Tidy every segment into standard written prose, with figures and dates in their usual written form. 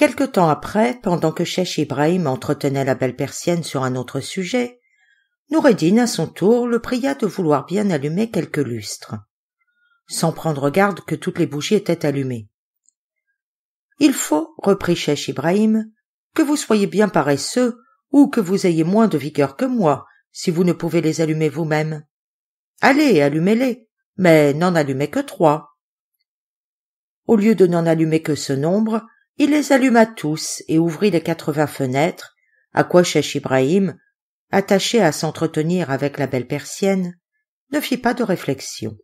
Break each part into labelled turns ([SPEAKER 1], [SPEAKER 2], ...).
[SPEAKER 1] Quelque temps après, pendant que Cheikh Ibrahim entretenait la belle persienne sur un autre sujet, Noureddin, à son tour, le pria de vouloir bien allumer quelques lustres, sans prendre garde que toutes les bougies étaient allumées. « Il faut, reprit Cheikh Ibrahim, que vous soyez bien paresseux ou que vous ayez moins de vigueur que moi, si vous ne pouvez les allumer vous-même. Allez, allumez-les, mais n'en allumez que 3. » Au lieu de n'en allumer que ce nombre, il les alluma tous et ouvrit les 80 fenêtres, à quoi Cheikh Ibrahim, attaché à s'entretenir avec la belle persienne, ne fit pas de réflexion.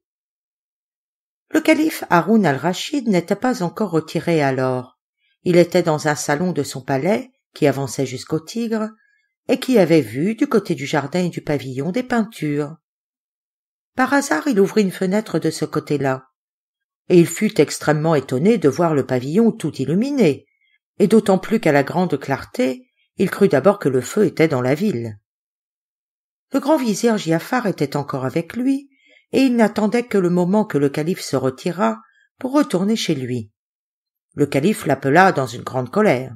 [SPEAKER 1] Le calife Haroun al-Rachid n'était pas encore retiré alors. Il était dans un salon de son palais, qui avançait jusqu'au Tigre, et qui avait vue, du côté du jardin et du pavillon, des peintures. Par hasard, il ouvrit une fenêtre de ce côté-là, et il fut extrêmement étonné de voir le pavillon tout illuminé, et d'autant plus qu'à la grande clarté, il crut d'abord que le feu était dans la ville. Le grand vizir Giafar était encore avec lui, et il n'attendait que le moment que le calife se retirât pour retourner chez lui. Le calife l'appela dans une grande colère.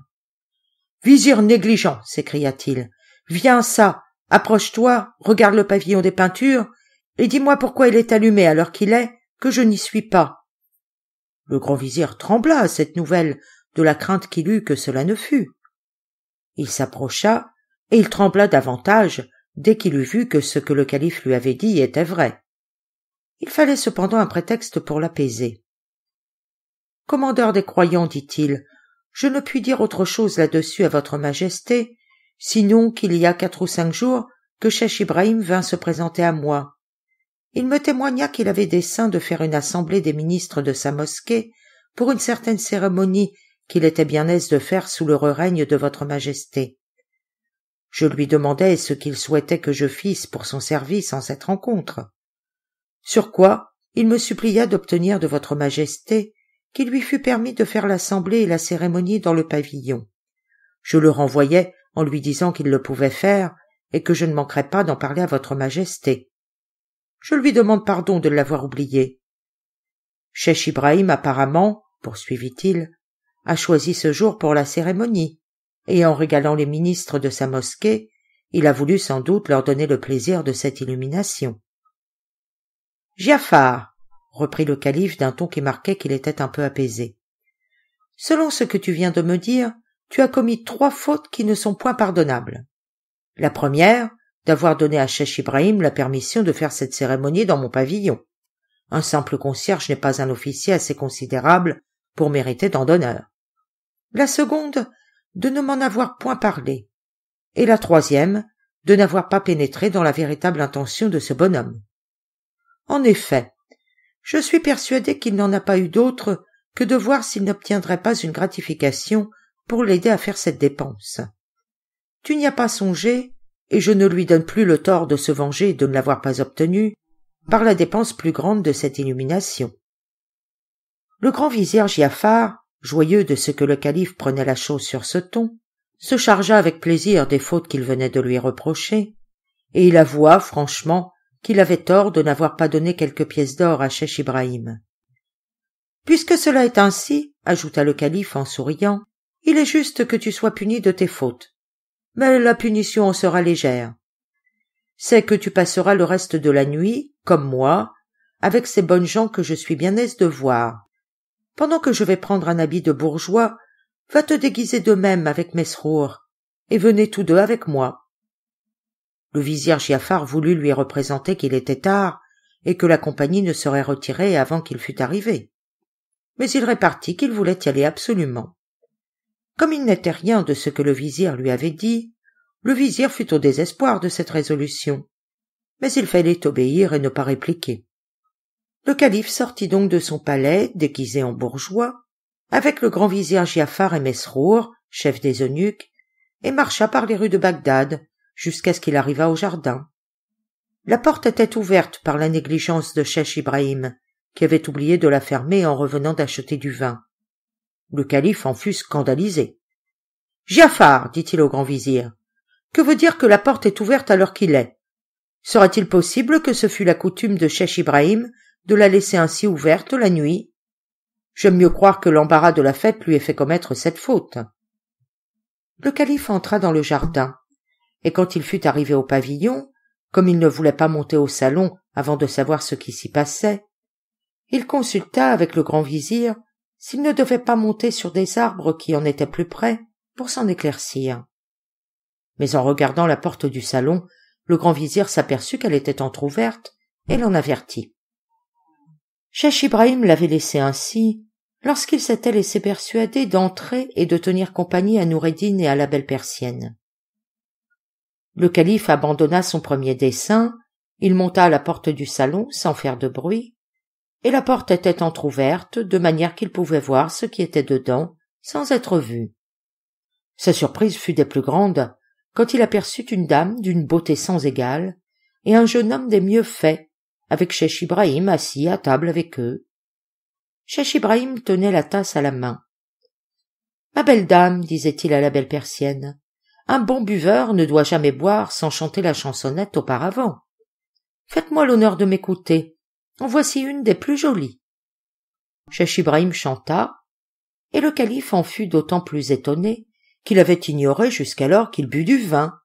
[SPEAKER 1] « Vizir négligent !» s'écria-t-il. « Viens ça, approche-toi, regarde le pavillon des peintures, et dis-moi pourquoi il est allumé à l'heure qu'il est, que je n'y suis pas. » Le grand vizir trembla à cette nouvelle, de la crainte qu'il eut que cela ne fût. Il s'approcha, et il trembla davantage dès qu'il eut vu que ce que le calife lui avait dit était vrai. Il fallait cependant un prétexte pour l'apaiser. « Commandeur des croyants, dit-il, je ne puis dire autre chose là-dessus à votre majesté, sinon qu'il y a 4 ou 5 jours que Cheikh Ibrahim vint se présenter à moi. Il me témoigna qu'il avait dessein de faire une assemblée des ministres de sa mosquée pour une certaine cérémonie qu'il était bien aise de faire sous l'heureux règne de votre majesté. Je lui demandai ce qu'il souhaitait que je fisse pour son service en cette rencontre. Sur quoi il me supplia d'obtenir de votre majesté qu'il lui fût permis de faire l'assemblée et la cérémonie dans le pavillon. Je le renvoyai en lui disant qu'il le pouvait faire et que je ne manquerais pas d'en parler à votre majesté. Je lui demande pardon de l'avoir oublié. Cheikh Ibrahim apparemment, poursuivit-il, a choisi ce jour pour la cérémonie, et en régalant les ministres de sa mosquée, il a voulu sans doute leur donner le plaisir de cette illumination. « Giafar, reprit le calife d'un ton qui marquait qu'il était un peu apaisé, selon ce que tu viens de me dire, tu as commis 3 fautes qui ne sont point pardonnables. La première, d'avoir donné à Cheikh Ibrahim la permission de faire cette cérémonie dans mon pavillon. Un simple concierge n'est pas un officier assez considérable pour mériter tant d'honneur. La seconde, de ne m'en avoir point parlé. Et la troisième, de n'avoir pas pénétré dans la véritable intention de ce bonhomme. En effet, je suis persuadé qu'il n'en a pas eu d'autre que de voir s'il n'obtiendrait pas une gratification pour l'aider à faire cette dépense. Tu n'y as pas songé, et je ne lui donne plus le tort de se venger de ne l'avoir pas obtenue, par la dépense plus grande de cette illumination. » Le grand vizir Giafar, joyeux de ce que le calife prenait la chose sur ce ton, se chargea avec plaisir des fautes qu'il venait de lui reprocher, et il avoua franchement qu'il avait tort de n'avoir pas donné quelques pièces d'or à Cheikh Ibrahim. « Puisque cela est ainsi, ajouta le calife en souriant, il est juste que tu sois puni de tes fautes. Mais la punition en sera légère. C'est que tu passeras le reste de la nuit, comme moi, avec ces bonnes gens que je suis bien aise de voir. Pendant que je vais prendre un habit de bourgeois, va te déguiser de même avec Mesrour, et venez tous deux avec moi. » Le vizir Giafar voulut lui représenter qu'il était tard, et que la compagnie ne serait retirée avant qu'il fût arrivé. Mais il répartit qu'il voulait y aller absolument. Comme il n'était rien de ce que le vizir lui avait dit, le vizir fut au désespoir de cette résolution, mais il fallait obéir et ne pas répliquer. Le calife sortit donc de son palais, déguisé en bourgeois, avec le grand vizir Giafar et Mesrour, chef des eunuques, et marcha par les rues de Bagdad, jusqu'à ce qu'il arrivât au jardin. La porte était ouverte par la négligence de Cheikh Ibrahim, qui avait oublié de la fermer en revenant d'acheter du vin. Le calife en fut scandalisé. « Giafar, dit-il au grand vizir, que veut dire que la porte est ouverte à l'heure qu'il est? Serait-il possible que ce fût la coutume de Cheikh Ibrahim de la laisser ainsi ouverte la nuit? J'aime mieux croire que l'embarras de la fête lui ait fait commettre cette faute. Le calife entra dans le jardin, et quand il fut arrivé au pavillon, comme il ne voulait pas monter au salon avant de savoir ce qui s'y passait, il consulta avec le grand vizir s'il ne devait pas monter sur des arbres qui en étaient plus près pour s'en éclaircir. Mais en regardant la porte du salon, le grand vizir s'aperçut qu'elle était entr'ouverte et l'en avertit. Cheikh Ibrahim l'avait laissé ainsi lorsqu'il s'était laissé persuader d'entrer et de tenir compagnie à Noureddin et à la belle persienne. Le calife abandonna son premier dessein, il monta à la porte du salon sans faire de bruit, et la porte était entr'ouverte de manière qu'il pouvait voir ce qui était dedans sans être vu. Sa surprise fut des plus grandes quand il aperçut une dame d'une beauté sans égale et un jeune homme des mieux faits, avec Cheikh Ibrahim assis à table avec eux. Cheikh Ibrahim tenait la tasse à la main. « Ma belle dame, disait-il à la belle persienne, un bon buveur ne doit jamais boire sans chanter la chansonnette auparavant. Faites-moi l'honneur de m'écouter. En voici une des plus jolies. » Cheikh Ibrahim chanta, et le calife en fut d'autant plus étonné qu'il avait ignoré jusqu'alors qu'il but du vin,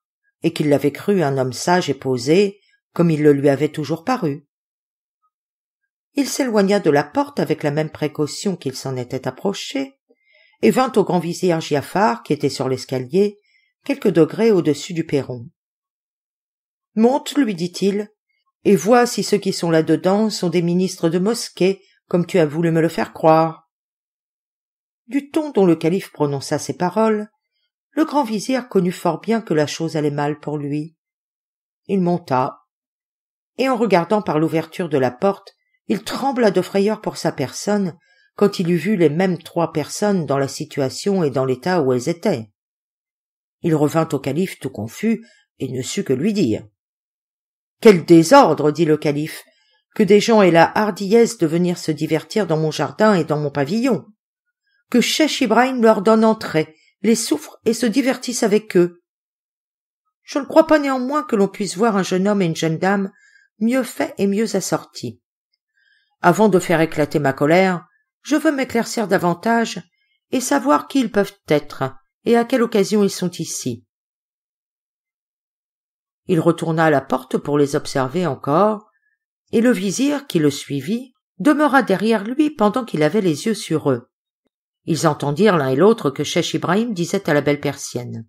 [SPEAKER 1] et qu'il l'avait cru un homme sage et posé, comme il le lui avait toujours paru. Il s'éloigna de la porte avec la même précaution qu'il s'en était approché, et vint au grand vizir Giafar, qui était sur l'escalier, quelques degrés au-dessus du perron. « Monte, lui dit-il, et vois si ceux qui sont là-dedans sont des ministres de mosquée, comme tu as voulu me le faire croire. » Du ton dont le calife prononça ces paroles, le grand vizir connut fort bien que la chose allait mal pour lui. Il monta, et en regardant par l'ouverture de la porte, il trembla de frayeur pour sa personne quand il eut vu les mêmes 3 personnes dans la situation et dans l'état où elles étaient. Il revint au calife tout confus et ne sut que lui dire. « Quel désordre, dit le calife, que des gens aient la hardiesse de venir se divertir dans mon jardin et dans mon pavillon. Que Cheikh Ibrahim leur donne entrée, les souffre et se divertissent avec eux. Je ne crois pas néanmoins que l'on puisse voir un jeune homme et une jeune dame mieux faits et mieux assortis. Avant de faire éclater ma colère, je veux m'éclaircir davantage et savoir qui ils peuvent être et à quelle occasion ils sont ici. » Il retourna à la porte pour les observer encore, et le vizir, qui le suivit, demeura derrière lui pendant qu'il avait les yeux sur eux. Ils entendirent l'un et l'autre que Cheikh Ibrahim disait à la belle persienne.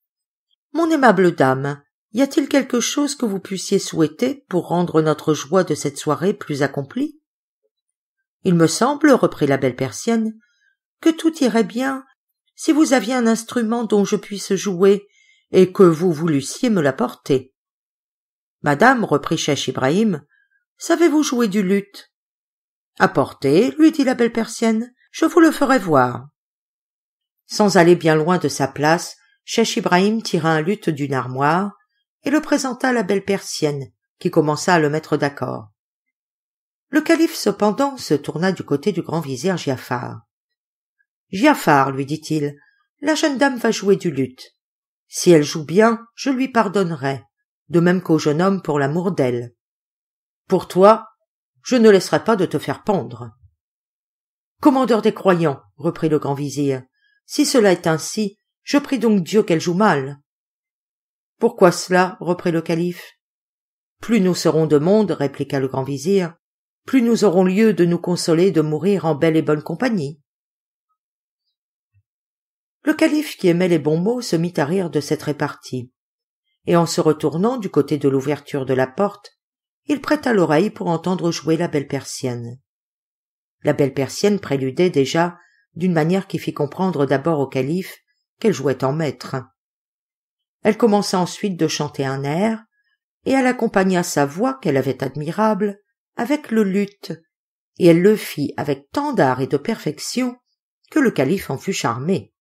[SPEAKER 1] « Mon aimable dame, y a-t-il quelque chose que vous puissiez souhaiter pour rendre notre joie de cette soirée plus accomplie ? » « Il me semble, reprit la belle persienne, que tout irait bien si vous aviez un instrument dont je puisse jouer et que vous voulussiez me l'apporter. »« Madame, reprit Cheikh Ibrahim, savez-vous jouer du luth ? » ?»« Apportez, lui dit la belle persienne, je vous le ferai voir. » Sans aller bien loin de sa place, Cheikh Ibrahim tira un luth d'une armoire et le présenta à la belle persienne, qui commença à le mettre d'accord. Le calife, cependant, se tourna du côté du grand vizir Giafar. « Giafar, lui dit-il, la jeune dame va jouer du luth. Si elle joue bien, je lui pardonnerai, de même qu'au jeune homme pour l'amour d'elle. Pour toi, je ne laisserai pas de te faire pendre. »« Commandeur des croyants, reprit le grand vizir, si cela est ainsi, je prie donc Dieu qu'elle joue mal. »« Pourquoi cela, reprit le calife. Plus nous serons de monde, répliqua le grand vizir, plus nous aurons lieu de nous consoler de mourir en belle et bonne compagnie. » Le calife, qui aimait les bons mots, se mit à rire de cette répartie, et en se retournant du côté de l'ouverture de la porte, il prêta l'oreille pour entendre jouer la belle persienne. La belle persienne préludait déjà d'une manière qui fit comprendre d'abord au calife qu'elle jouait en maître. Elle commença ensuite de chanter un air, et elle accompagna sa voix, qu'elle avait admirable, avec le luth, et elle le fit avec tant d'art et de perfection que le calife en fut charmé.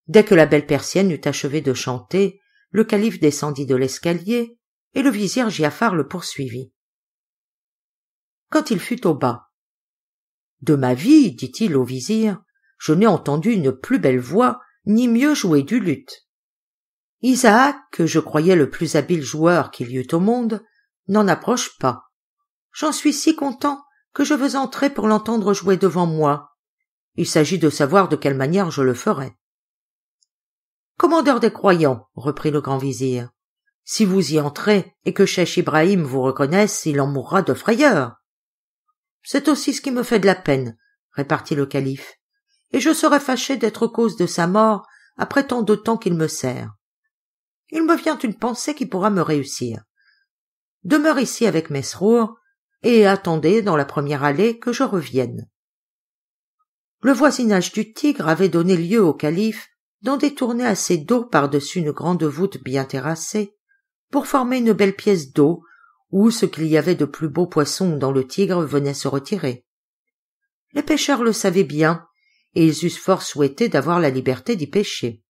[SPEAKER 1] Dès que la belle persienne eut achevé de chanter, le calife descendit de l'escalier, et le vizir Giafar le poursuivit. Quand il fut au bas, « De ma vie, dit-il au vizir, je n'ai entendu une plus belle voix, ni mieux jouer du luth. Isaac, que je croyais le plus habile joueur qu'il y eût au monde, n'en approche pas. J'en suis si content que je veux entrer pour l'entendre jouer devant moi. Il s'agit de savoir de quelle manière je le ferai. Commandeur des croyants, reprit le grand vizir, si vous y entrez et que Cheikh Ibrahim vous reconnaisse, il en mourra de frayeur. C'est aussi ce qui me fait de la peine, répartit le calife, et je serais fâché d'être cause de sa mort après tant de temps qu'il me sert. Il me vient une pensée qui pourra me réussir. Demeure ici avec Mesrour et attendez dans la première allée que je revienne. Le voisinage du Tigre avait donné lieu au calife d'en détourner assez d'eau par-dessus une grande voûte bien terrassée pour former une belle pièce d'eau où ce qu'il y avait de plus beaux poissons dans le Tigre venait se retirer. Les pêcheurs le savaient bien, et ils eussent fort souhaité d'avoir la liberté d'y pêcher.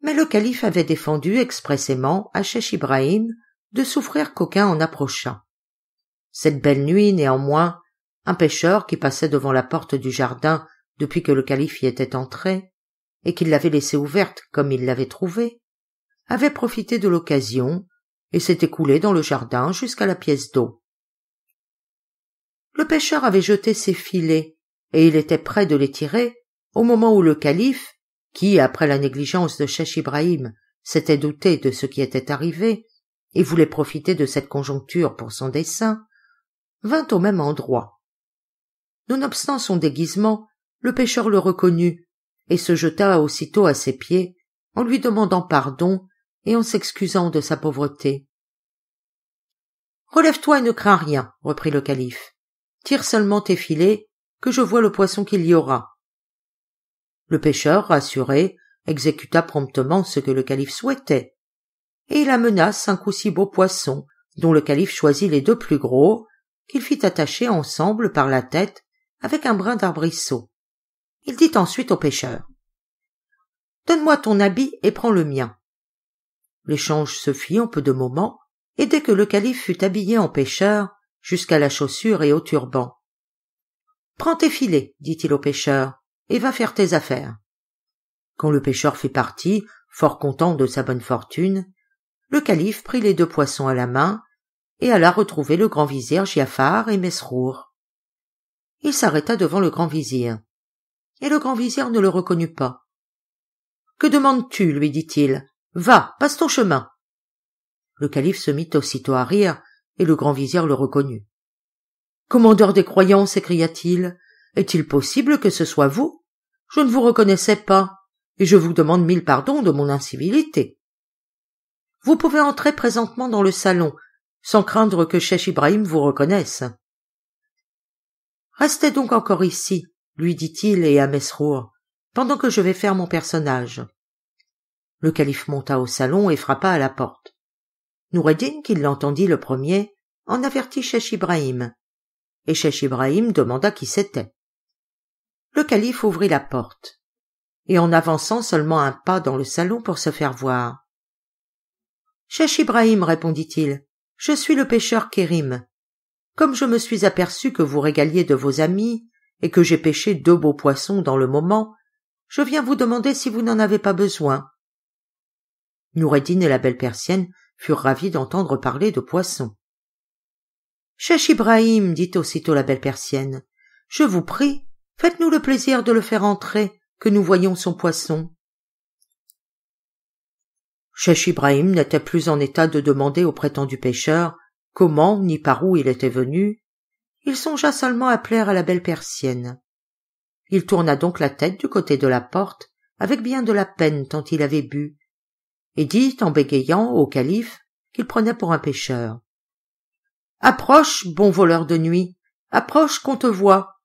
[SPEAKER 1] Mais le calife avait défendu expressément à Cheikh Ibrahim de souffrir qu'aucun en approchât. Cette belle nuit, néanmoins, un pêcheur qui passait devant la porte du jardin depuis que le calife y était entré, et qu'il l'avait laissée ouverte comme il l'avait trouvée, avait profité de l'occasion et s'était coulé dans le jardin jusqu'à la pièce d'eau. Le pêcheur avait jeté ses filets, et il était prêt de les tirer au moment où le calife, qui, après la négligence de Cheikh Ibrahim, s'était douté de ce qui était arrivé et voulait profiter de cette conjoncture pour son dessein, vint au même endroit. Nonobstant son déguisement, le pêcheur le reconnut et se jeta aussitôt à ses pieds en lui demandant pardon et en s'excusant de sa pauvreté. « Relève-toi et ne crains rien, reprit le calife. Tire seulement tes filets, que je vois le poisson qu'il y aura. » Le pêcheur, rassuré, exécuta promptement ce que le calife souhaitait, et il amena 5 ou 6 beaux poissons, dont le calife choisit les 2 plus gros, qu'il fit attacher ensemble par la tête avec un brin d'arbrisseau. Il dit ensuite au pêcheur: « Donne-moi ton habit et prends le mien. » L'échange se fit en peu de moments, et dès que le calife fut habillé en pêcheur, jusqu'à la chaussure et au turban. « Prends tes filets, dit-il au pêcheur, et va faire tes affaires. » Quand le pêcheur fut parti, fort content de sa bonne fortune, le calife prit les 2 poissons à la main et alla retrouver le grand vizir Giafar et Mesrour. Il s'arrêta devant le grand vizir, et le grand vizir ne le reconnut pas. « Que demandes-tu » lui dit-il. « Va, passe ton chemin. » Le calife se mit aussitôt à rire, et le grand vizir le reconnut. « Commandeur des croyants, s'écria-t-il, est-il possible que ce soit vous? Je ne vous reconnaissais pas, et je vous demande 1000 pardons de mon incivilité. Vous pouvez entrer présentement dans le salon, sans craindre que Cheikh Ibrahim vous reconnaisse. »« Restez donc encore ici, lui dit-il et à Mesrour, pendant que je vais faire mon personnage. » Le calife monta au salon et frappa à la porte. Noureddin, qui l'entendit le premier, en avertit Cheikh Ibrahim, et Cheikh Ibrahim demanda qui c'était. Le calife ouvrit la porte, et en avançant seulement un pas dans le salon pour se faire voir. « Cheikh Ibrahim, répondit-il, je suis le pêcheur Kérim. Comme je me suis aperçu que vous régaliez de vos amis, et que j'ai pêché 2 beaux poissons dans le moment, je viens vous demander si vous n'en avez pas besoin. » Noureddin et la belle persienne furent ravis d'entendre parler de poissons. « Cheikh Ibrahim, dit aussitôt la belle persienne, je vous prie, faites-nous le plaisir de le faire entrer, que nous voyions son poisson. » Cheikh Ibrahim n'était plus en état de demander au prétendu pêcheur comment ni par où il était venu. Il songea seulement à plaire à la belle persienne. Il tourna donc la tête du côté de la porte, avec bien de la peine tant il avait bu, et dit en bégayant au calife qu'il prenait pour un pêcheur. « Approche, bon voleur de nuit, approche qu'on te voie. »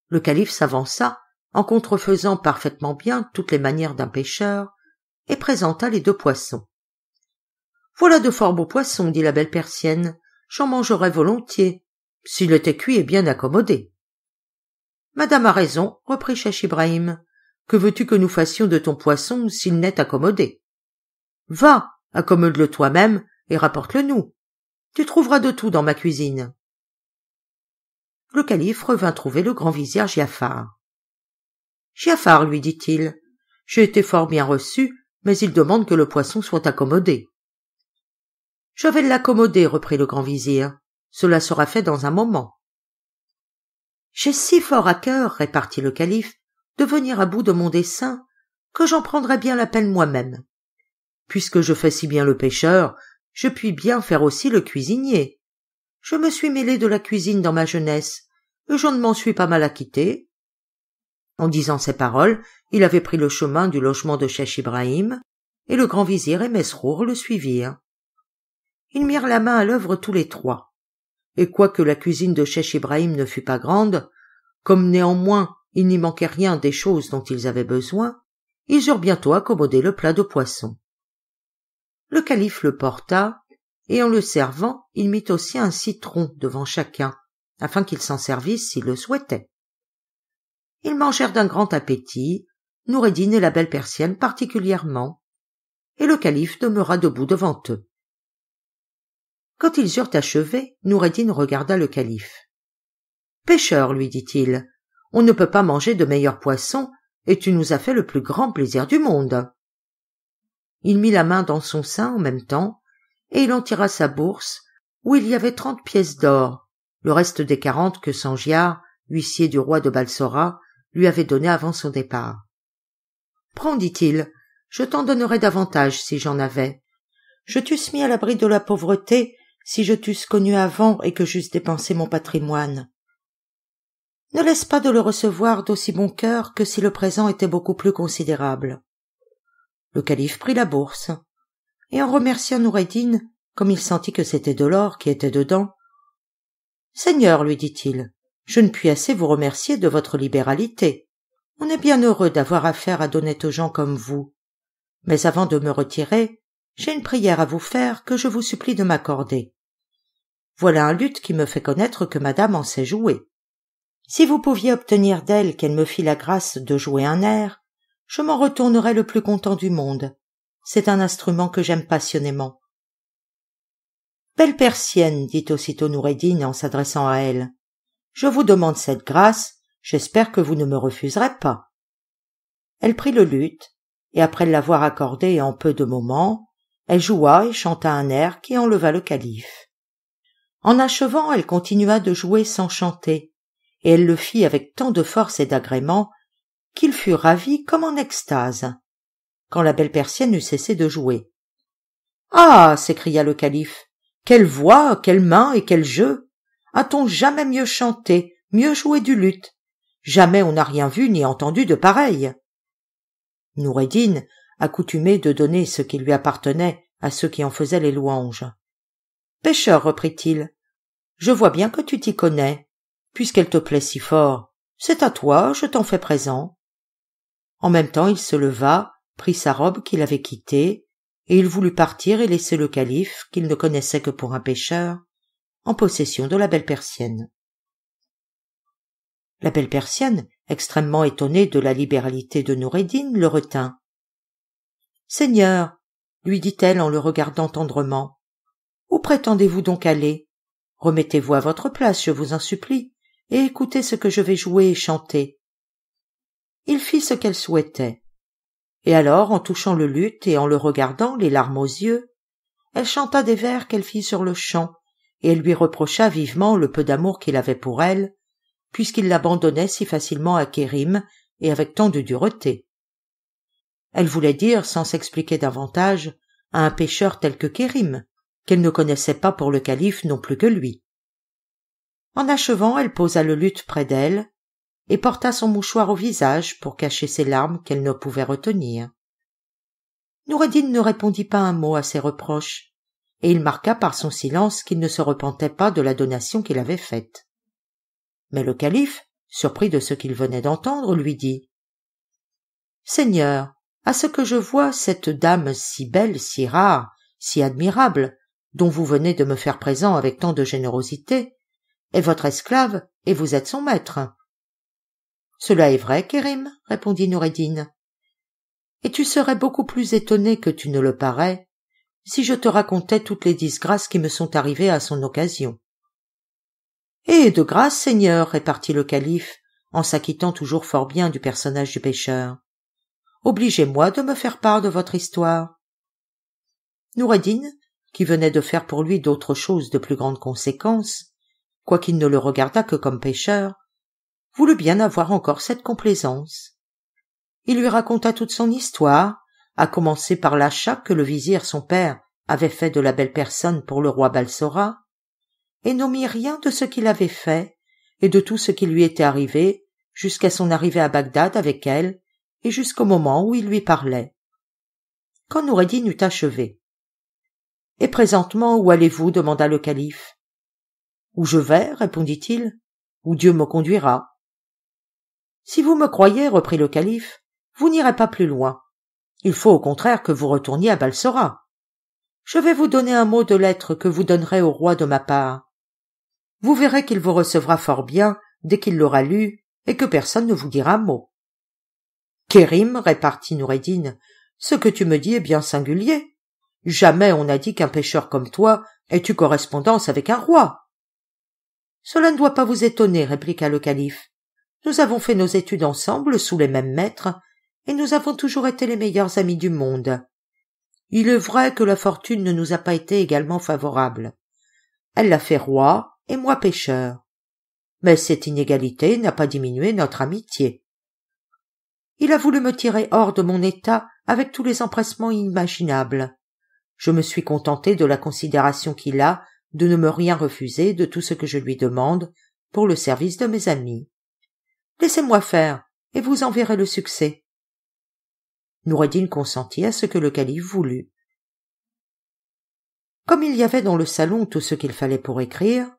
[SPEAKER 1] Le calife s'avança, en contrefaisant parfaitement bien toutes les manières d'un pêcheur, et présenta les 2 poissons. « Voilà de fort beaux poissons, dit la belle persienne, j'en mangerais volontiers, s'il était cuit et bien accommodé. »« Madame a raison, reprit Cheikh Ibrahim, que veux-tu que nous fassions de ton poisson s'il n'est accommodé? Va, accommode-le toi-même et rapporte-le-nous. Tu trouveras de tout dans ma cuisine. » Le calife revint trouver le grand vizir Giafar. « Giafar, lui dit-il, j'ai été fort bien reçu, mais il demande que le poisson soit accommodé. »« Je vais l'accommoder, reprit le grand vizir, cela sera fait dans un moment. J'ai si fort à cœur, répartit le calife, de venir à bout de mon dessein, que j'en prendrai bien la peine moi-même. Puisque je fais si bien le pêcheur, je puis bien faire aussi le cuisinier. Je me suis mêlé de la cuisine dans ma jeunesse, et je ne m'en suis pas mal acquitté. En disant ces paroles, il avait pris le chemin du logement de Cheikh Ibrahim, et le grand vizir et Mesrour le suivirent. Ils mirent la main à l'œuvre tous les trois, et quoique la cuisine de Cheikh Ibrahim ne fût pas grande, comme néanmoins il n'y manquait rien des choses dont ils avaient besoin, ils eurent bientôt accommodé le plat de poisson. Le calife le porta, et en le servant, il mit aussi un citron devant chacun, afin qu'ils s'en servissent s'ils le souhaitaient. Ils mangèrent d'un grand appétit, Noureddin et la belle persienne particulièrement, et le calife demeura debout devant eux. Quand ils eurent achevé, Noureddin regarda le calife. « Pêcheur, lui dit-il, on ne peut pas manger de meilleur poisson, et tu nous as fait le plus grand plaisir du monde. » Il mit la main dans son sein en même temps, et il en tira sa bourse, où il y avait 30 pièces d'or, le reste des 40 que Sangiar, huissier du roi de Balsora, lui avait donné avant son départ. « Prends, dit-il, je t'en donnerais davantage si j'en avais. Je t'eusse mis à l'abri de la pauvreté si je t'eusse connu avant et que j'eusse dépensé mon patrimoine. Ne laisse pas de le recevoir d'aussi bon cœur que si le présent était beaucoup plus considérable. » Le calife prit la bourse, et en remerciant Noureddin, comme il sentit que c'était de l'or qui était dedans, « Seigneur, lui dit-il, je ne puis assez vous remercier de votre libéralité. On est bien heureux d'avoir affaire à d'honnêtes gens comme vous. Mais avant de me retirer, j'ai une prière à vous faire que je vous supplie de m'accorder. Voilà un luth qui me fait connaître que madame en sait jouer. Si vous pouviez obtenir d'elle qu'elle me fît la grâce de jouer un air, je m'en retournerais le plus content du monde. C'est un instrument que j'aime passionnément. » « Belle persienne, dit aussitôt Noureddin en s'adressant à elle, je vous demande cette grâce, j'espère que vous ne me refuserez pas. » Elle prit le luth, et après l'avoir accordé en peu de moments, elle joua et chanta un air qui enleva le calife. En achevant, elle continua de jouer sans chanter, et elle le fit avec tant de force et d'agrément qu'il fut ravi comme en extase, quand la belle persienne eut cessé de jouer. « Ah !» s'écria le calife, « quelle voix, quelle main et quel jeu! A-t-on jamais mieux chanté, mieux joué du luth? Jamais on n'a rien vu ni entendu de pareil. » Noureddin, accoutumé de donner ce qui lui appartenait à ceux qui en faisaient les louanges. « Pêcheur, reprit-il, je vois bien que tu t'y connais, puisqu'elle te plaît si fort. C'est à toi, je t'en fais présent. » En même temps, il se leva, prit sa robe qu'il avait quittée, et il voulut partir et laisser le calife, qu'il ne connaissait que pour un pêcheur, en possession de la belle persienne. La belle persienne, extrêmement étonnée de la libéralité de Noureddin, le retint. « Seigneur, lui dit-elle en le regardant tendrement, où prétendez-vous donc aller? Remettez-vous à votre place, je vous en supplie, et écoutez ce que je vais jouer et chanter. » Il fit ce qu'elle souhaitait. Et alors, en touchant le luth et en le regardant, les larmes aux yeux, elle chanta des vers qu'elle fit sur le champ, et elle lui reprocha vivement le peu d'amour qu'il avait pour elle, puisqu'il l'abandonnait si facilement à Kérim et avec tant de dureté. Elle voulait dire, sans s'expliquer davantage, à un pêcheur tel que Kérim, qu'elle ne connaissait pas pour le calife non plus que lui. En achevant, elle posa le luth près d'elle, et porta son mouchoir au visage pour cacher ses larmes qu'elle ne pouvait retenir. Noureddin ne répondit pas un mot à ses reproches, et il marqua par son silence qu'il ne se repentait pas de la donation qu'il avait faite. Mais le calife, surpris de ce qu'il venait d'entendre, lui dit « Seigneur, à ce que je vois, cette dame si belle, si rare, si admirable, dont vous venez de me faire présent avec tant de générosité, est votre esclave et vous êtes son maître. » « Cela est vrai, Kérim, répondit Noureddin, et tu serais beaucoup plus étonné que tu ne le parais si je te racontais toutes les disgrâces qui me sont arrivées à son occasion. »« Et de grâce, seigneur, répartit le calife, en s'acquittant toujours fort bien du personnage du pêcheur. Obligez-moi de me faire part de votre histoire. » Noureddin, qui venait de faire pour lui d'autres choses de plus grande conséquence, quoiqu'il ne le regardât que comme pêcheur, voulut bien avoir encore cette complaisance. Il lui raconta toute son histoire, à commencer par l'achat que le vizir son père avait fait de la belle personne pour le roi Balsora, et n'omit rien de ce qu'il avait fait et de tout ce qui lui était arrivé jusqu'à son arrivée à Bagdad avec elle et jusqu'au moment où il lui parlait. Quand Noureddin eut achevé. « Et présentement, où allez-vous » demanda le calife. « Où je vais, répondit-il, où Dieu me conduira. »« Si vous me croyez, reprit le calife, vous n'irez pas plus loin. Il faut au contraire que vous retourniez à Balsora. Je vais vous donner un mot de lettre que vous donnerez au roi de ma part. Vous verrez qu'il vous recevra fort bien dès qu'il l'aura lu et que personne ne vous dira mot. »« Kérim, répartit Noureddin, ce que tu me dis est bien singulier. Jamais on n'a dit qu'un pêcheur comme toi ait eu correspondance avec un roi. »« Cela ne doit pas vous étonner, répliqua le calife. Nous avons fait nos études ensemble sous les mêmes maîtres, et nous avons toujours été les meilleurs amis du monde. Il est vrai que la fortune ne nous a pas été également favorable. Elle l'a fait roi et moi pêcheur. Mais cette inégalité n'a pas diminué notre amitié. Il a voulu me tirer hors de mon état avec tous les empressements imaginables. Je me suis contenté de la considération qu'il a de ne me rien refuser de tout ce que je lui demande pour le service de mes amis. Laissez-moi faire, et vous en verrez le succès. » Noureddin consentit à ce que le calife voulut. Comme il y avait dans le salon tout ce qu'il fallait pour écrire,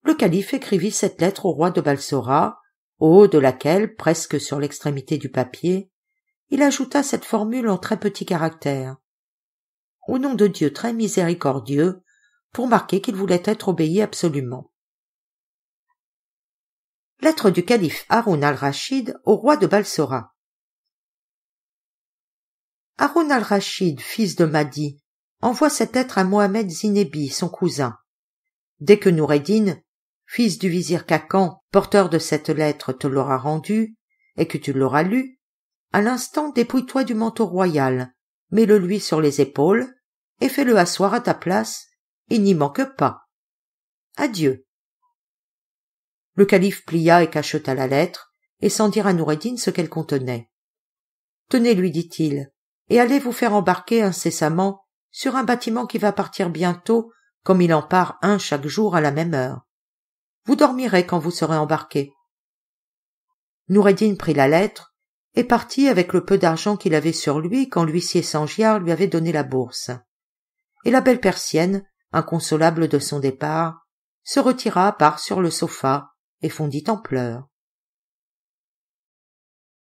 [SPEAKER 1] le calife écrivit cette lettre au roi de Balsora, au haut de laquelle, presque sur l'extrémité du papier, il ajouta cette formule en très petits caractères. « Au nom de Dieu très miséricordieux », pour marquer qu'il voulait être obéi absolument. Lettre du calife Haroun al-Rachid au roi de Balsora. Haroun al-Rachid, fils de Mahdi, envoie cette lettre à Mohammed Zinebi, son cousin. Dès que Noureddin, fils du vizir Khacan, porteur de cette lettre, te l'aura rendue, et que tu l'auras lue, à l'instant dépouille-toi du manteau royal, mets-le lui sur les épaules, et fais-le asseoir à ta place, et n'y manque pas. Adieu. Le calife plia et cacheta la lettre, et sans dire à Noureddin ce qu'elle contenait. Tenez, lui dit-il, et allez vous faire embarquer incessamment sur un bâtiment qui va partir bientôt, comme il en part un chaque jour à la même heure. Vous dormirez quand vous serez embarqué. Noureddin prit la lettre et partit avec le peu d'argent qu'il avait sur lui quand l'huissier Sangiar lui avait donné la bourse. Et la belle persienne, inconsolable de son départ, se retira à part sur le sofa et fondit en pleurs.